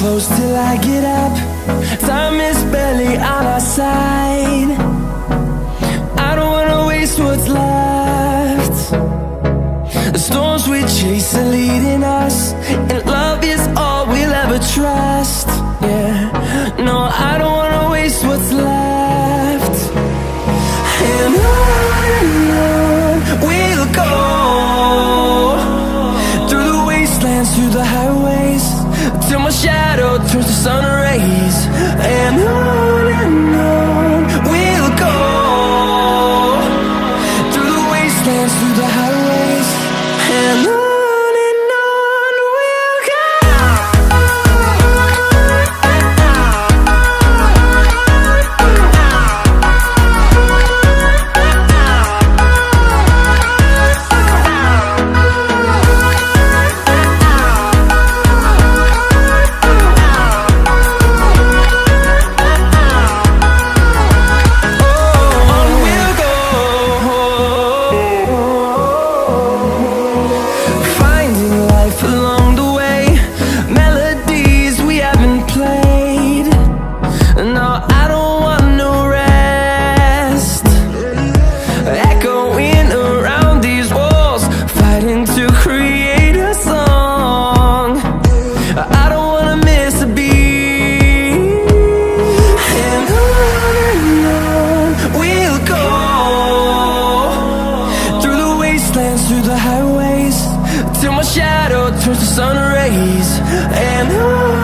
close till I get up. Time is barely on our side. I don't wanna waste what's left. The storms we chase are leading us, and love is all we'll ever trust. Yeah, no, I don't wanna waste what's left. And on we'll go, through the wastelands, through the highways, till my shadow turns to sun rays. And on we'll go, through the wastelands, through the highways, and on we'll go. Through the highways, till my shadow turns to sun rays. And on